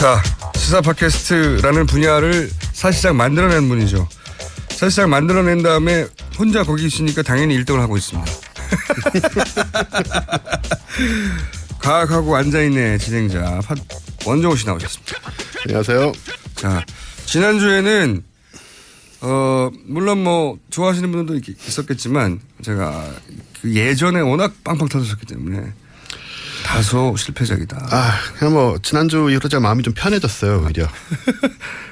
자, 시사 팟캐스트라는 분야를 사실상 만들어낸 분이죠. 사실상 만들어낸 다음에 혼자 거기 있으니까 당연히 1등을 하고 있습니다. 과학하고 앉아있네 진행자 원종우 씨 나오셨습니다. 안녕하세요. 자, 지난주에는 물론 뭐 좋아하시는 분들도 있었겠지만 제가 그 예전에 워낙 빵빵 터졌었기 때문에 다소 실패작이다. 그냥 뭐 지난주 이후로 제가 마음이 좀 편해졌어요. 오히려.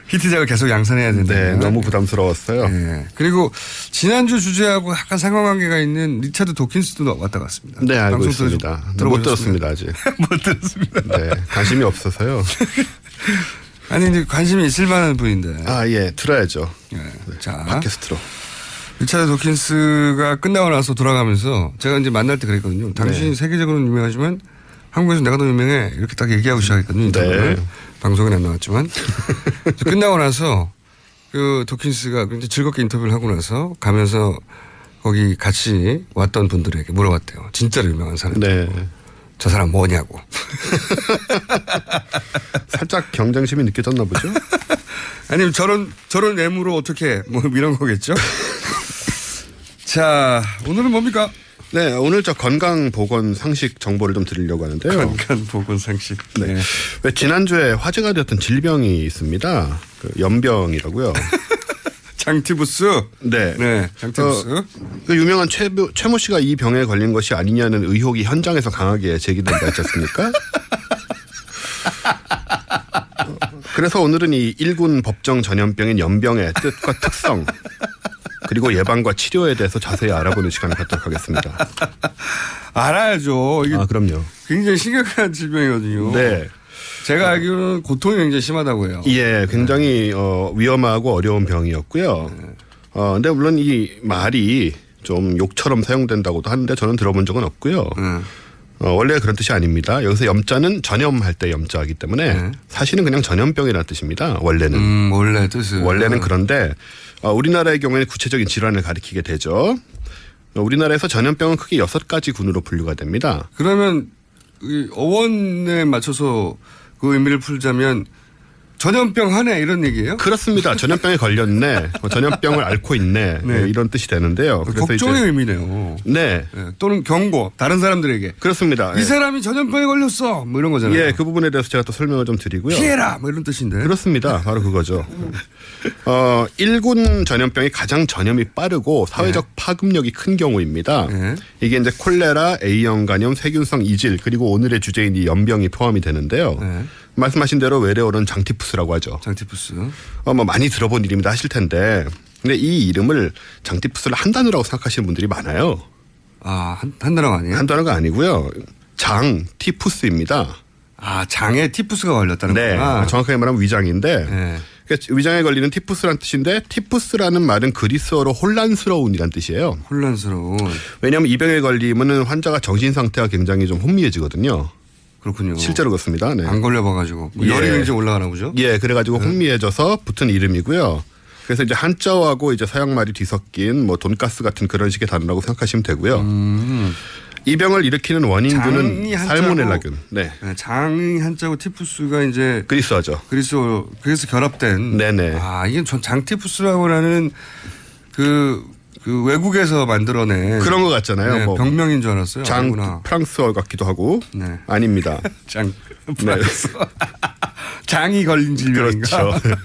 히트작을 계속 양산해야 된다. 네, 너무 부담스러웠어요. 네. 그리고 지난주 주제하고 약간 상관관계가 있는 리차드 도킨스도 왔다 갔습니다. 네, 알고 있습니다. 못 들었습니다, 아직. 못 들었습니다. 네, 관심이 없어서요. 아니, 이제 관심이 있을 만한 분인데. 예, 들어야죠. 네. 자, 팟캐스트로. 리차드 도킨스가 끝나고 나서 돌아가면서 제가 이제 만날 때 그랬거든요. 당신이 세계적으로는 유명하지만 한국에서 내가 더 유명해. 이렇게 딱 얘기하고 시작했거든요. 인터뷰를. 네. 방송에 안 나왔지만. 끝나고 나서 그 도킨스가 굉장히 즐겁게 인터뷰를 하고 나서 가면서 거기 같이 왔던 분들에게 물어봤대요. 진짜로 유명한 사람. 네. 저 사람 뭐냐고. 살짝 경쟁심이 느껴졌나 보죠? 아니면 저런 외모로 어떻게 뭐 이런 거겠죠? 자, 오늘은 뭡니까? 네, 오늘 저 건강보건 상식 정보를 좀 드리려고 하는데요. 건강보건 상식. 네. 왜 지난주에 화제가 되었던 질병이 있습니다. 그 연병이라고요. 장티부스. 네. 네. 장티부스. 그 유명한 최모 씨가 이 병에 걸린 것이 아니냐는 의혹이 현장에서 강하게 제기된 바 있지 않습니까? 그래서 오늘은 이 1군 법정 전염병인 연병의 뜻과 특성 그리고 예방과 치료에 대해서 자세히 알아보는 시간을 갖도록 하겠습니다. 알아야죠. 이게 그럼요. 굉장히 심각한 질병이거든요. 네. 제가 알기로는 고통이 굉장히 심하다고 해요. 예, 굉장히 위험하고 어려운 병이었고요. 근데 물론 이 말이 좀 욕처럼 사용된다고도 하는데 저는 들어본 적은 없고요. 원래 그런 뜻이 아닙니다. 여기서 염자는 전염할 때 염자이기 때문에 사실은 그냥 전염병이라는 뜻입니다. 원래는. 원래 뜻은. 원래는 그런데 우리나라의 경우에는 구체적인 질환을 가리키게 되죠. 우리나라에서 전염병은 크게 6가지 군으로 분류가 됩니다. 그러면 이 어원에 맞춰서 그 의미를 풀자면 전염병 하네 이런 얘기예요? 그렇습니다. 전염병에 걸렸네. 전염병을 앓고 있네. 네. 이런 뜻이 되는데요. 그래서 걱정의 이제 의미네요. 네. 또는 경고 다른 사람들에게. 그렇습니다. 이 사람이 전염병에 걸렸어. 뭐 이런 거잖아요. 예, 그 부분에 대해서 제가 또 설명을 좀 드리고요. 피해라. 뭐 이런 뜻인데. 그렇습니다. 바로 그거죠. 1군 전염병이 가장 전염이 빠르고 사회적 파급력이 큰 경우입니다. 이게 이제 콜레라, A형 간염, 세균성 이질 그리고 오늘의 주제인 이 연병이 포함이 되는데요. 말씀하신 대로 외래어로는 장티푸스라고 하죠. 장티푸스. 뭐 많이 들어본 이름이다 하실 텐데, 근데 이 이름을 장티푸스를 한 단어라고 생각하시는 분들이 많아요. 한 단어가 아니에요? 한 단어가 아니고요. 장티푸스입니다. 장에 티푸스가 걸렸다는 네, 거구나. 정확하게 말하면 위장인데, 네. 그러니까 위장에 걸리는 티푸스라는 뜻인데, 티푸스라는 말은 그리스어로 혼란스러운이란 뜻이에요. 혼란스러운. 왜냐하면 이 병에 걸리면은 환자가 정신 상태가 굉장히 좀 혼미해지거든요. 그렇군요. 실제로 그렇습니다. 네. 안 걸려봐가지고 뭐 열이 굉장히 올라가나 보죠. 예, 그래가지고 혼미해져서 붙은 이름이고요. 그래서 이제 한자어하고 이제 서양 말이 뒤섞인 뭐 돈가스 같은 그런 식의 단어라고 생각하시면 되고요. 이 병을 일으키는 원인균은 살모넬라균. 네. 장이 한자고 티푸스가 이제 그리스어죠. 그래서 결합된. 네네. 이게 전 장티푸스라고 하는 그 외국에서 만들어낸 그런 것 같잖아요. 네, 뭐 병명인 줄 알았어요. 장 아니구나. 프랑스어 같기도 하고. 네. 아닙니다. 장 프랑스. 장이 걸린 질병인가? 그렇죠.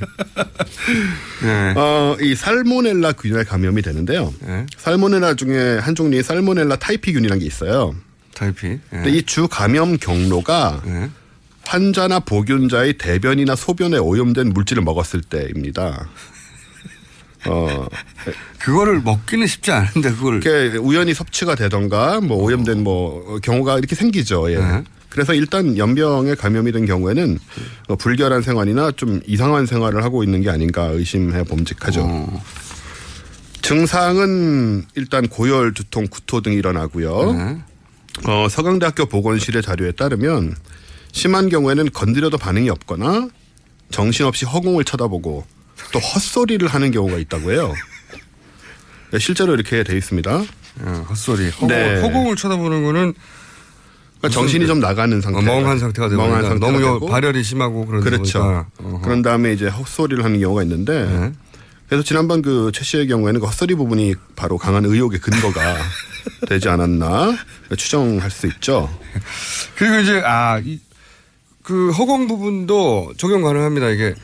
네. 이 살모넬라 균에 감염이 되는데요. 네. 살모넬라 중에 한 종류의 살모넬라 타이피균이라는 게 있어요. 타이피. 네. 근데 이 주 감염 경로가 네. 환자나 보균자의 대변이나 소변에 오염된 물질을 먹었을 때입니다. 그거를 먹기는 쉽지 않은데 그걸. 이렇게 우연히 섭취가 되던가 뭐 오염된 뭐 경우가 이렇게 생기죠. 예. 네. 그래서 일단 연병에 감염이 된 경우에는 불결한 생활이나 좀 이상한 생활을 하고 있는 게 아닌가 의심해 봄직하죠. 증상은 일단 고열, 두통, 구토 등이 일어나고요. 서강대학교 보건실의 자료에 따르면 심한 경우에는 건드려도 반응이 없거나 정신없이 허공을 쳐다보고 또 헛소리를 하는 경우가 있다고 해요. 실제로 이렇게 돼 있습니다. 헛소리. 네. 허공을 쳐다보는 거는 그러니까 정신이 좀 나가는 상태. 멍한 상태가 되고 너무 되고. 발열이 심하고 그러다 그렇죠. 보니까. 그런 다음에 이제 헛소리를 하는 경우가 있는데 그래서 지난번 그 최 씨의 경우에는 그 헛소리 부분이 바로 강한 의혹의 근거가 되지 않았나 추정할 수 있죠. 그리고 이제 그 허공 부분도 적용 가능합니다. 이게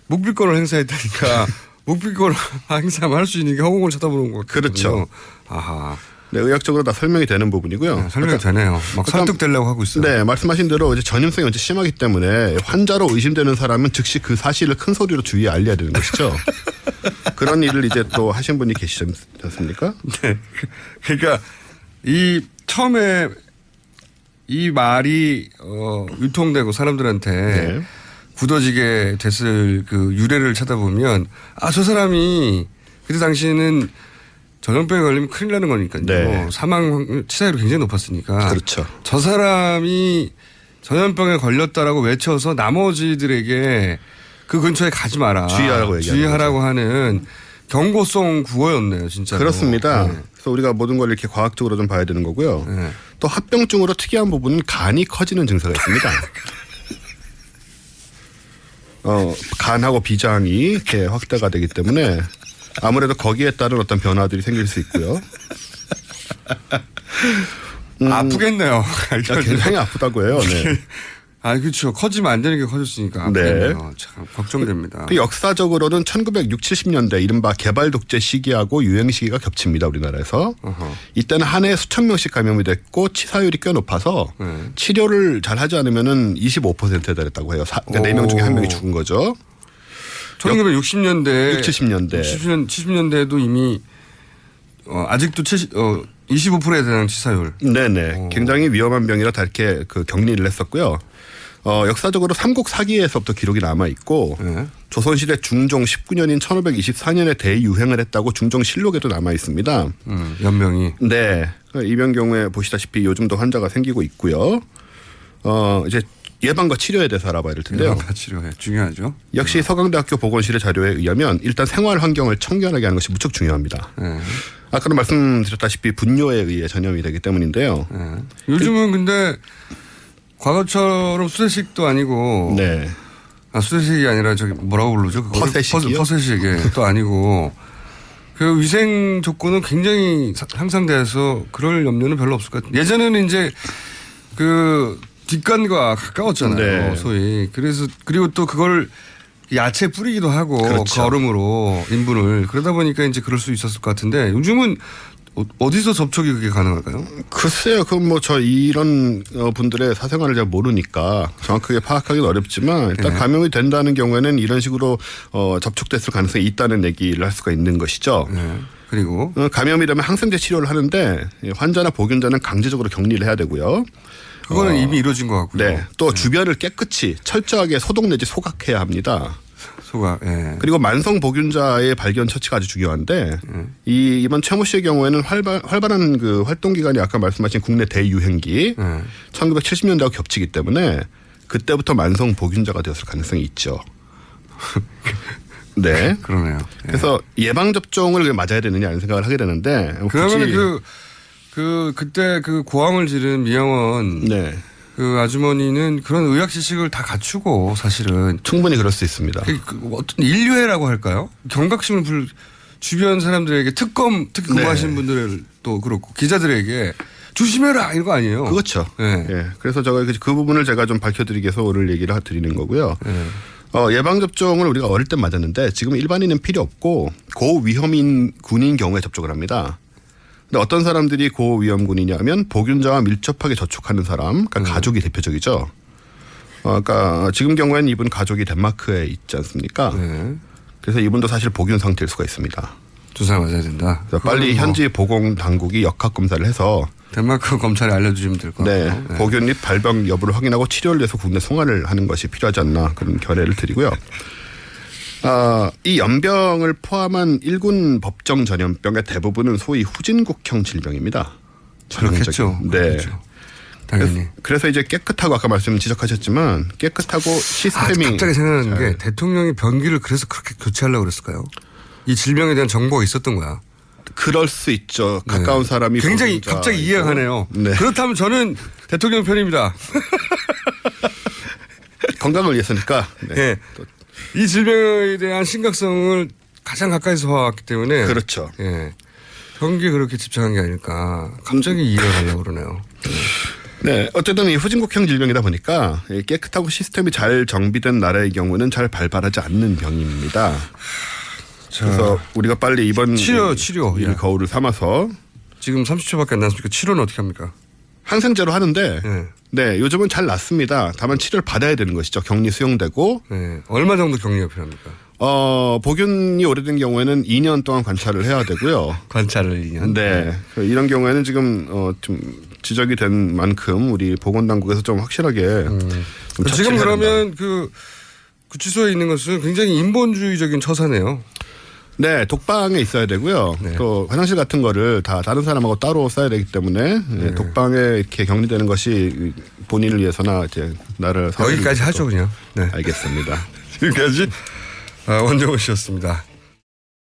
묵비권을 행사했다니까 묵비권을 행사하면 할 수 있는 게 허공을 쳐다보는 거. 그렇죠. 아하. 네, 의학적으로 다 설명이 되는 부분이고요. 네, 설명이 되네요. 막 설득되려고 하고 있어요. 네, 말씀하신 대로 이제 전염성이 언제 심하기 때문에 환자로 의심되는 사람은 즉시 그 사실을 큰 소리로 주위에 알려야 되는 것이죠. 그런 일을 이제 또 하신 분이 계시지 않습니까? 네. 그러니까 이 처음에 이 말이 유통되고 사람들한테 네. 굳어지게 됐을 그 유래를 찾아보면 저 사람이 그때 당시에는 전염병에 걸리면 큰일 나는 거니까요. 네. 사망 치사율이 굉장히 높았으니까. 그렇죠. 저 사람이 전염병에 걸렸다라고 외쳐서 나머지들에게 그 근처에 가지 마라. 주의하라고 하는 경고성 구호였네요, 진짜. 그렇습니다. 네. 그래서 우리가 모든 걸 이렇게 과학적으로 좀 봐야 되는 거고요. 네. 또 합병증으로 특이한 부분은 간이 커지는 증세가 있습니다. 간하고 비장이 이렇게 확대가 되기 때문에 아무래도 거기에 따른 어떤 변화들이 생길 수 있고요. 아프겠네요. 굉장히 아프다고 해요. 네. 그렇죠. 커지면 안 되는 게 커졌으니까 아프겠네요. 참 걱정됩니다. 그 역사적으로는 1960, 70년대 이른바 개발 독재 시기하고 유행 시기가 겹칩니다. 우리나라에서. 이때는 한 해에 수천 명씩 감염이 됐고 치사율이 꽤 높아서 치료를 잘 하지 않으면은 25%에 달했다고 해요. 그러니까 4명 중에 1명이 죽은 거죠. 1960년대, 70년대. 70년대에도 이미 아직도 25%에 대한 치사율. 네네. 굉장히 위험한 병이라 다 이렇게 그 격리를 했었고요. 역사적으로 삼국 사기에서부터 기록이 남아 있고 조선시대 중종 19년인 1524년에 대유행을 했다고 중종실록에도 남아 있습니다. 연명이. 네. 이 병 경우에 보시다시피 요즘도 환자가 생기고 있고요. 이제 예방과 치료에 대해서 알아봐야 될 텐데요. 예방과 치료에 중요하죠. 역시 서강대학교 보건실의 자료에 의하면 일단 생활 환경을 청결하게 하는 것이 무척 중요합니다. 아까도 말씀드렸다시피 분뇨에 의해 전염이 되기 때문인데요. 요즘은 근데 과거처럼 수세식도 아니고 네. 수세식이 아니라 저기 뭐라고 부르죠? 퍼세식이요? 퍼세식도 아니고 그 위생 조건은 굉장히 향상돼서 그럴 염려는 별로 없을 것 같아요. 예전에는 이제 그 뒷간과 가까웠잖아요. 네. 소위. 그래서 그리고 또 그걸 야채 뿌리기도 하고 그렇죠. 그 얼음으로 인분을 그러다 보니까 이제 그럴 수 있었을 것 같은데 요즘은 어디서 접촉이 그게 가능할까요? 글쎄요. 그럼 뭐 저 이런 분들의 사생활을 잘 모르니까 정확하게 파악하기는 어렵지만 일단 감염이 된다는 경우에는 이런 식으로 접촉됐을 가능성이 있다는 얘기를 할 수가 있는 것이죠. 그리고 감염이 되면 항생제 치료를 하는데 환자나 보균자는 강제적으로 격리를 해야 되고요. 그거는 이미 이루어진 것 같고요. 네. 또 주변을 깨끗이 철저하게 소독 내지 소각해야 합니다. 그리고 만성 보균자의 발견 처치가 아주 중요한데 이번 최모 씨의 경우에는 활발한 그 활동 기간이 아까 말씀하신 국내 대유행기 1970년대와 겹치기 때문에 그때부터 만성 보균자가 되었을 가능성이 있죠. 네. 그러네요. 그래서 예방 접종을 맞아야 되느냐 이런 생각을 하게 되는데 그러면 그때 그 고함을 지른 미영원 네. 그 아주머니는 그런 의학 지식을 다 갖추고 사실은 충분히 그럴 수 있습니다. 어떤 인류애라고 할까요? 경각심을 주변 사람들에게 특히 근무하시는 분들도 그렇고 기자들에게 조심해라 이런 거 아니에요? 그렇죠. 네. 네. 그래서 제가 그 부분을 제가 좀 밝혀드리기 위해서 오늘 얘기를 드리는 거고요. 예방접종을 우리가 어릴 때 맞았는데 지금 일반인은 필요 없고 고위험인 군인 경우에 접종을 합니다. 근데 어떤 사람들이 고위험군이냐면 보균자와 밀접하게 접촉하는 사람, 그러니까 가족이 대표적이죠. 그러니까 지금 경우에는 이분 가족이 덴마크에 있지 않습니까? 그래서 이분도 사실 보균 상태일 수가 있습니다. 주사 맞아야 된다. 그래서 빨리 현지 보건 당국이 역학 검사를 해서 덴마크 검찰에 알려주시면 될 것 같아요. 네, 보균 및 발병 여부를 확인하고 치료를 위해서 국내 송환을 하는 것이 필요하지 않나 그런 결의를 드리고요. 이 연병을 포함한 1군 법정 전염병의 대부분은 소위 후진국형 질병입니다. 그렇겠죠. 네. 그렇겠죠. 당연히. 그래서 이제 깨끗하고 아까 말씀 지적하셨지만 깨끗하고 시스템이 갑자기 생각나는 게 대통령이 변기를 그래서 그렇게 교체하려고 그랬을까요? 이 질병에 대한 정보가 있었던 거야. 그럴 수 있죠. 가까운 사람이 굉장히 보호자이고. 갑자기 이해가 가네요. 네. 그렇다면 저는 대통령 편입니다. 건강을 위해서니까. 네. 네. 이 질병에 대한 심각성을 가장 가까이서 봐왔기 때문에 그렇죠. 예. 경기에 그렇게 집착한 게 아닐까. 갑자기 이해가 가려고 그러네요. 네, 어쨌든 이 후진국형 질병이다 보니까 깨끗하고 시스템이 잘 정비된 나라의 경우는 잘 발발하지 않는 병입니다. 그래서 우리가 빨리 이번 치료. 이 예. 거울을 삼아서 지금 30초밖에 안 남았으니까 치료는 어떻게 합니까? 항생제로 하는데 예. 네, 요즘은 잘 낫습니다. 다만 치료를 받아야 되는 것이죠. 격리 수용되고 예. 얼마 정도 격리가 필요합니까? 복균이 오래된 경우에는 2년 동안 관찰을 해야 되고요. 관찰을 2년. 네. 이런 경우에는 지금 좀 지적이 된 만큼 우리 보건당국에서 좀 확실하게 좀 지금 처치를 해야 된다. 그러면 그 구치소에 있는 것은 굉장히 인본주의적인 처사네요. 네, 독방에 있어야 되고요. 네. 또 화장실 같은 거를 다 다른 사람하고 따로 써야 되기 때문에 예, 독방에 이렇게 격리되는 것이 본인을 위해서나 이제 나를 여기까지 하죠 그냥. 네. 알겠습니다. 지금까지 원정호 씨였습니다.